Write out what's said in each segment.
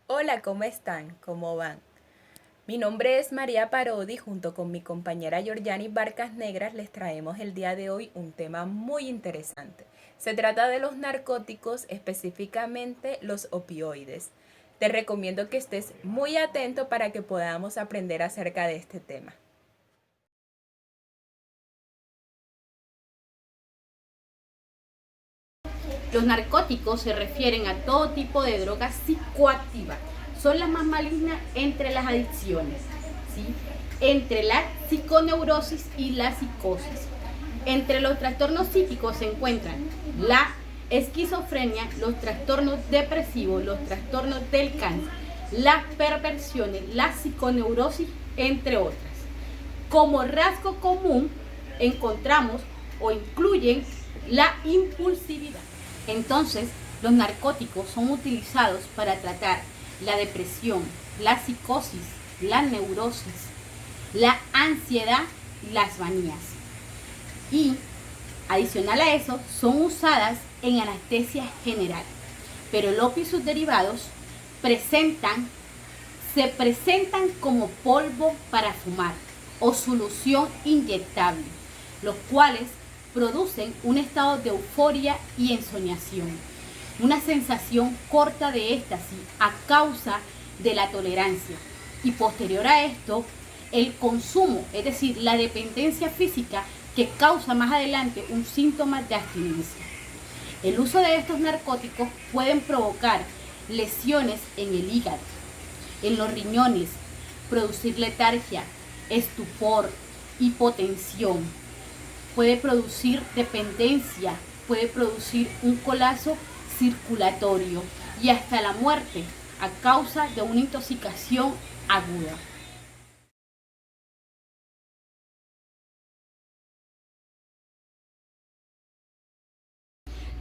Hola, ¿cómo están? ¿Cómo van? Mi nombre es María Parodi, junto con mi compañera Georgiani Barcas Negras les traemos el día de hoy un tema muy interesante. Se trata de los narcóticos, específicamente los opioides. Te recomiendo que estés muy atento para que podamos aprender acerca de este tema. Los narcóticos se refieren a todo tipo de drogas psicoactivas. Son las más malignas entre las adicciones, ¿sí? Entre la psiconeurosis y la psicosis. Entre los trastornos psíquicos se encuentran la esquizofrenia, los trastornos depresivos, los trastornos del cáncer, las perversiones, la psiconeurosis, entre otras. Como rasgo común encontramos o incluyen la impulsividad. Entonces, los narcóticos son utilizados para tratar la depresión, la psicosis, la neurosis, la ansiedad y las manías. Y, adicional a eso, son usadas en anestesia general. Pero el opio y sus derivados se presentan como polvo para fumar o solución inyectable, los cuales producen un estado de euforia y ensoñación, una sensación corta de éxtasis a causa de la tolerancia y posterior a esto el consumo, es decir, la dependencia física que causa más adelante un síntoma de abstinencia. El uso de estos narcóticos pueden provocar lesiones en el hígado, en los riñones, producir letargia, estupor, hipotensión, puede producir dependencia, puede producir un colapso circulatorio y hasta la muerte a causa de una intoxicación aguda.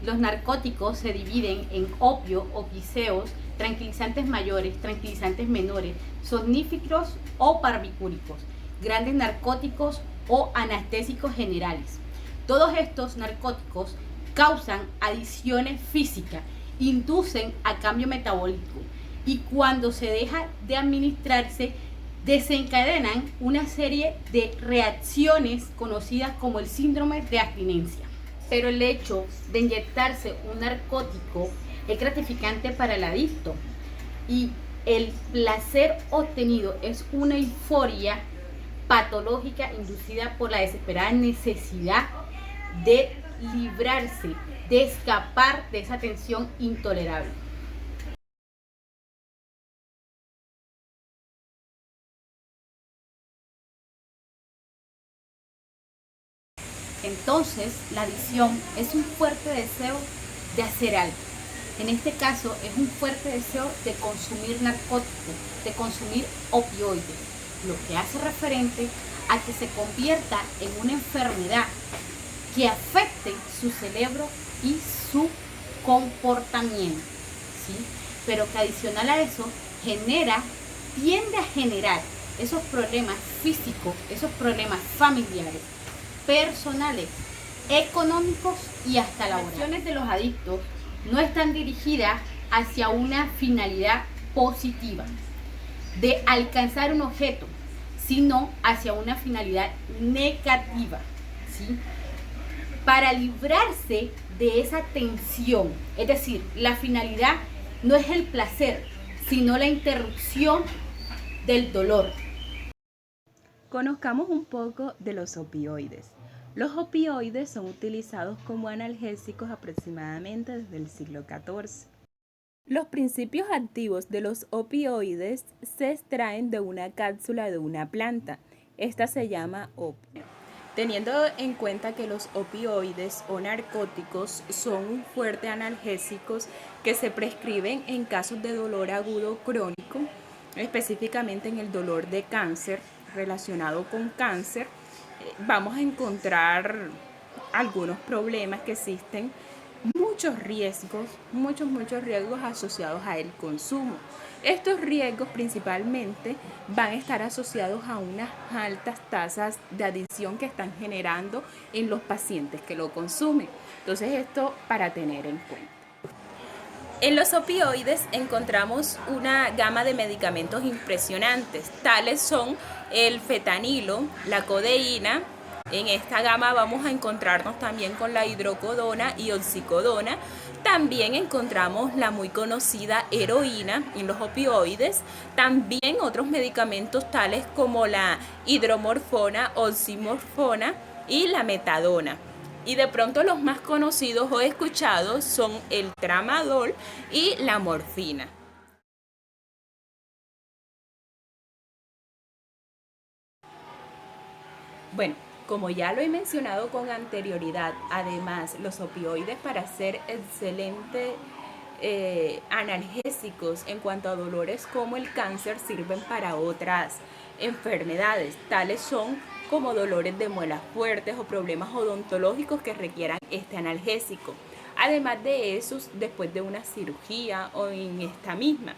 Los narcóticos se dividen en opio, opiáceos, tranquilizantes mayores, tranquilizantes menores, somníferos o barbitúricos, grandes narcóticos o anestésicos generales. Todos estos narcóticos causan adicciones físicas, inducen a cambio metabólico y cuando se deja de administrarse desencadenan una serie de reacciones conocidas como el síndrome de abstinencia. Pero el hecho de inyectarse un narcótico es gratificante para el adicto y el placer obtenido es una euforia patológica inducida por la desesperada necesidad de librarse, de escapar de esa tensión intolerable. Entonces, la adicción es un fuerte deseo de hacer algo. En este caso, es un fuerte deseo de consumir narcóticos, de consumir opioides, lo que hace referente a que se convierta en una enfermedad que afecte su cerebro y su comportamiento, ¿sí? Pero que adicional a eso tiende a generar esos problemas físicos, esos problemas familiares, personales, económicos y hasta laborales. Las acciones de los adictos no están dirigidas hacia una finalidad positiva de alcanzar un objeto, sino hacia una finalidad negativa, ¿sí? Para librarse de esa tensión, es decir, la finalidad no es el placer, sino la interrupción del dolor. Conozcamos un poco de los opioides. Los opioides son utilizados como analgésicos aproximadamente desde el siglo XIV. Los principios activos de los opioides se extraen de una cápsula de una planta. Esta se llama opio. Teniendo en cuenta que los opioides o narcóticos son un fuerte analgésicos que se prescriben en casos de dolor agudo crónico, específicamente en el dolor de cáncer relacionado con cáncer, vamos a encontrar algunos problemas que existen, muchos riesgos asociados a el consumo. Estos riesgos principalmente van a estar asociados a unas altas tasas de adicción que están generando en los pacientes que lo consumen. Entonces esto para tener en cuenta. En los opioides encontramos una gama de medicamentos impresionantes, tales son el fentanilo, la codeína. En esta gama vamos a encontrarnos también con la hidrocodona y oxicodona. También encontramos la muy conocida heroína en los opioides. También otros medicamentos tales como la hidromorfona, oximorfona y la metadona. Y de pronto los más conocidos o escuchados son el tramadol y la morfina. Bueno, como ya lo he mencionado con anterioridad, además los opioides para ser excelentes analgésicos en cuanto a dolores como el cáncer sirven para otras enfermedades, tales son como dolores de muelas fuertes o problemas odontológicos que requieran este analgésico. Además de eso, después de una cirugía o en esta misma.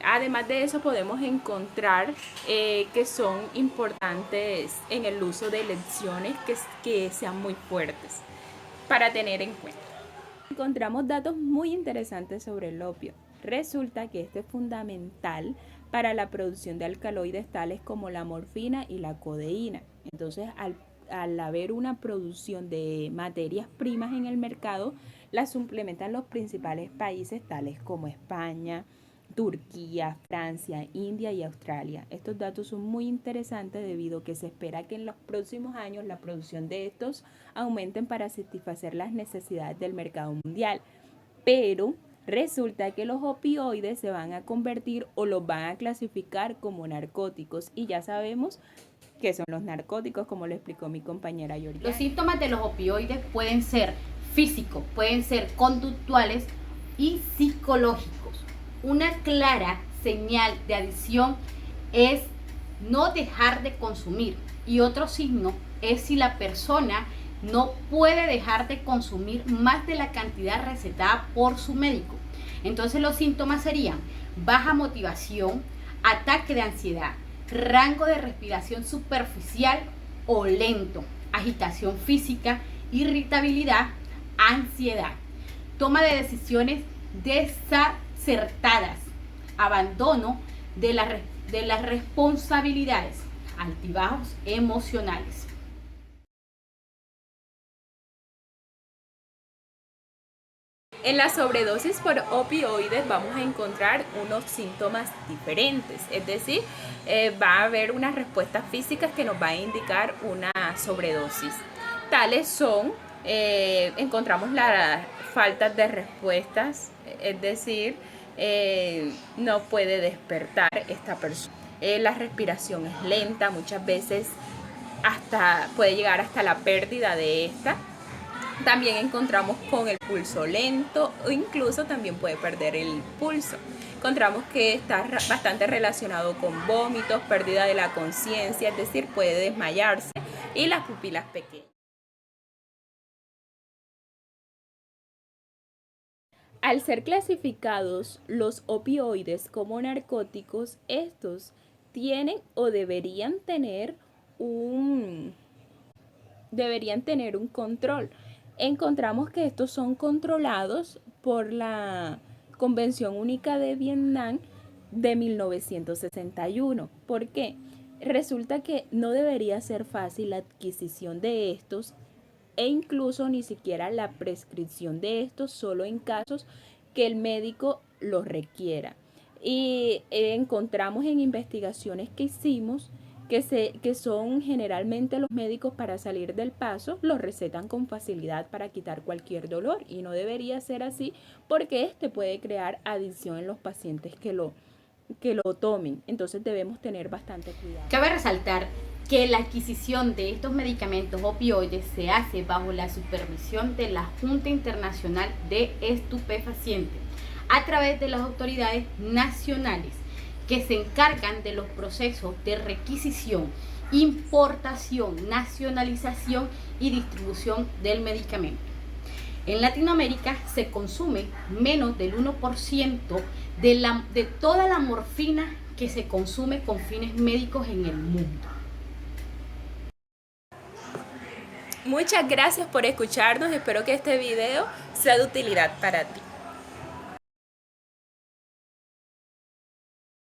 Además de eso podemos encontrar que son importantes en el uso de lecciones que sean muy fuertes para tener en cuenta. Encontramos datos muy interesantes sobre el opio. Resulta que este es fundamental para la producción de alcaloides tales como la morfina y la codeína. Entonces, al haber una producción de materias primas en el mercado, las suplementan los principales países tales como España, Turquía, Francia, India y Australia. Estos datos son muy interesantes debido a que se espera que en los próximos años la producción de estos aumenten para satisfacer las necesidades del mercado mundial. Pero resulta que los opioides se van a convertir o los van a clasificar como narcóticos y ya sabemos qué son los narcóticos, como lo explicó mi compañera Yoriana. Los síntomas de los opioides pueden ser físicos, pueden ser conductuales y psicológicos. Una clara señal de adicción es no dejar de consumir y otro signo es si la persona no puede dejar de consumir más de la cantidad recetada por su médico. Entonces los síntomas serían baja motivación, ataque de ansiedad, rango de respiración superficial o lento, agitación física, irritabilidad, ansiedad, toma de decisiones desacertadas, abandono de las responsabilidades, altibajos emocionales. En la sobredosis por opioides vamos a encontrar unos síntomas diferentes, es decir, va a haber unas respuestas físicas que nos va a indicar una sobredosis. Tales son, encontramos las faltas de respuestas, es decir, no puede despertar esta persona. La respiración es lenta, muchas veces puede llegar hasta la pérdida de esta. También encontramos con el pulso lento o incluso también puede perder el pulso. Encontramos que está bastante relacionado con vómitos, pérdida de la conciencia, es decir, puede desmayarse y las pupilas pequeñas. Al ser clasificados los opioides como narcóticos, estos tienen o deberían tener un control. Encontramos que estos son controlados por la Convención Única de Vietnam de 1961. ¿Por qué? Resulta que no debería ser fácil la adquisición de estos e incluso ni siquiera la prescripción de estos, solo en casos que el médico los requiera. Y encontramos en investigaciones que hicimos que son generalmente los médicos para salir del paso, los recetan con facilidad para quitar cualquier dolor y no debería ser así porque este puede crear adicción en los pacientes que lo tomen. Entonces debemos tener bastante cuidado. Cabe resaltar que la adquisición de estos medicamentos opioides se hace bajo la supervisión de la Junta Internacional de Estupefacientes a través de las autoridades nacionales que se encargan de los procesos de requisición, importación, nacionalización y distribución del medicamento. En Latinoamérica se consume menos del 1% de toda la morfina que se consume con fines médicos en el mundo. Muchas gracias por escucharnos, espero que este video sea de utilidad para ti.